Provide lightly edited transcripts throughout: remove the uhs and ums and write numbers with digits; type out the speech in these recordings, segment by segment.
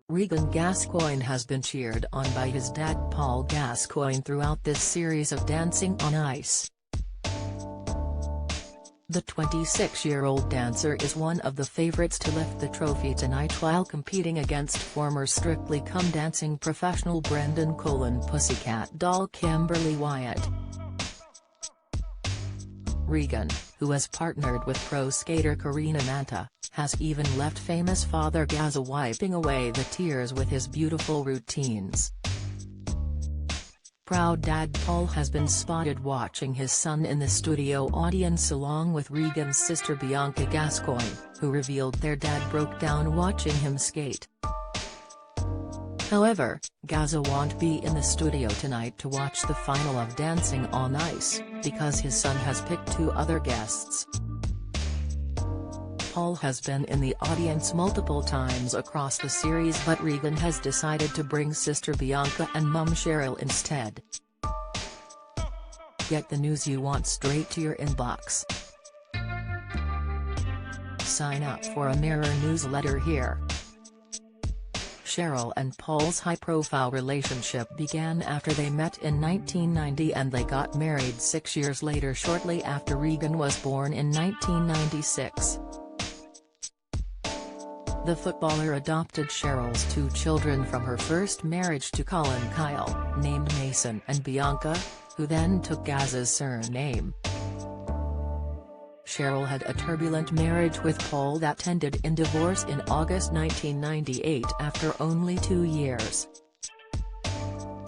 Regan Gascoigne has been cheered on by his dad Paul Gascoigne throughout this series of Dancing on Ice. The 26-year-old dancer is one of the favorites to lift the trophy tonight while competing against former Strictly Come Dancing professional Brendan Colin Pussycat Doll Kimberly Wyatt. Regan, who has partnered with pro skater Karina Manta, has even left famous father Gazza wiping away the tears with his beautiful routines. Proud dad Paul has been spotted watching his son in the studio audience along with Regan's sister Bianca Gascoigne, who revealed their dad broke down watching him skate. However, Gazza won't be in the studio tonight to watch the final of Dancing on Ice, because his son has picked two other guests. Paul has been in the audience multiple times across the series, but Regan has decided to bring sister Bianca and mum Cheryl instead. Get the news you want straight to your inbox. Sign up for a Mirror newsletter here. Cheryl and Paul's high-profile relationship began after they met in 1990 and they got married 6 years later shortly after Regan was born in 1996. The footballer adopted Cheryl's two children from her first marriage to Colin Kyle, named Mason and Bianca, who then took Gazza's surname. Cheryl had a turbulent marriage with Paul that ended in divorce in August 1998 after only 2 years.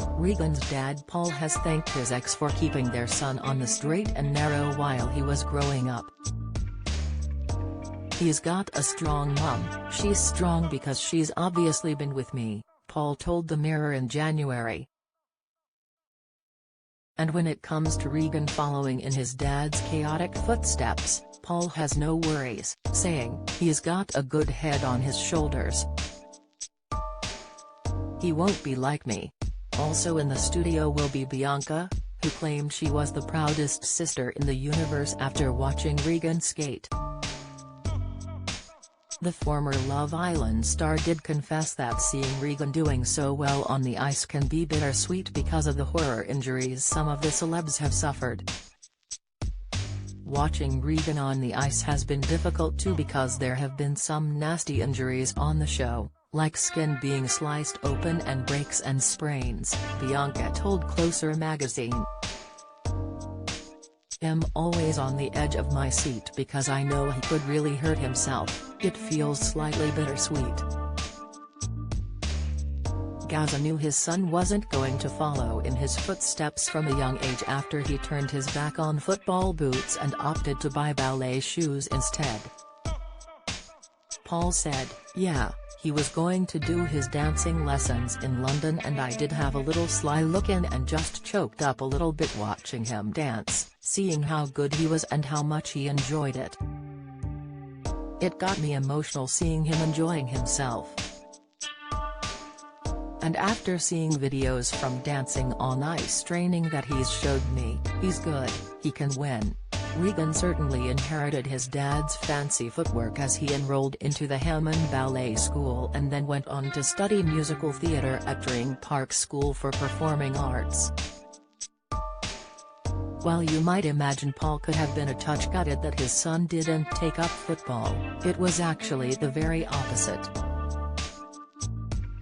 Regan's dad Paul has thanked his ex for keeping their son on the straight and narrow while he was growing up. "He's got a strong mum, she's strong because she's obviously been with me," Paul told the Mirror in January. And when it comes to Regan following in his dad's chaotic footsteps, Paul has no worries, saying, "He's got a good head on his shoulders. He won't be like me." Also in the studio will be Bianca, who claimed she was the proudest sister in the universe after watching Regan skate. The former Love Island star did confess that seeing Regan doing so well on the ice can be bittersweet because of the horror injuries some of the celebs have suffered. Watching Regan on the ice has been difficult too because there have been some nasty injuries on the show, like skin being sliced open and breaks and sprains, Bianca told Closer magazine. "I'm always on the edge of my seat because I know he could really hurt himself. It feels slightly bittersweet." Gazza knew his son wasn't going to follow in his footsteps from a young age after he turned his back on football boots and opted to buy ballet shoes instead. Paul said, "Yeah, he was going to do his dancing lessons in London and I did have a little sly look in and just choked up a little bit watching him dance, seeing how good he was and how much he enjoyed it. It got me emotional seeing him enjoying himself. And after seeing videos from Dancing on Ice training that he's showed me, he's good, he can win." Regan certainly inherited his dad's fancy footwork as he enrolled into the Hammond Ballet School and then went on to study musical theatre at Tring Park School for Performing Arts. While you might imagine Paul could have been a touch gutted that his son didn't take up football, it was actually the very opposite.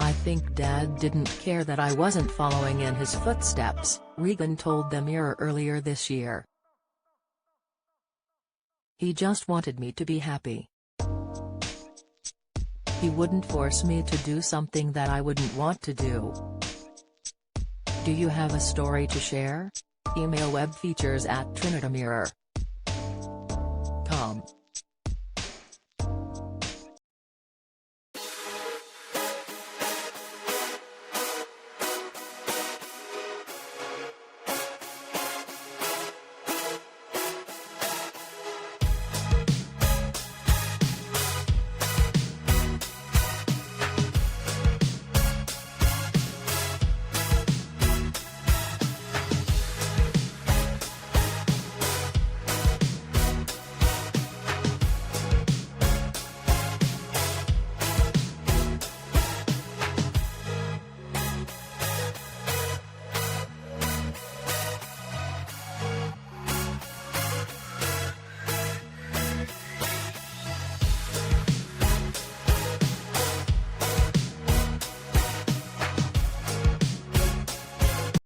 "I think Dad didn't care that I wasn't following in his footsteps," Regan told the Mirror earlier this year. "He just wanted me to be happy. He wouldn't force me to do something that I wouldn't want to do." Do you have a story to share? Email webfeatures@trinitymirror.com.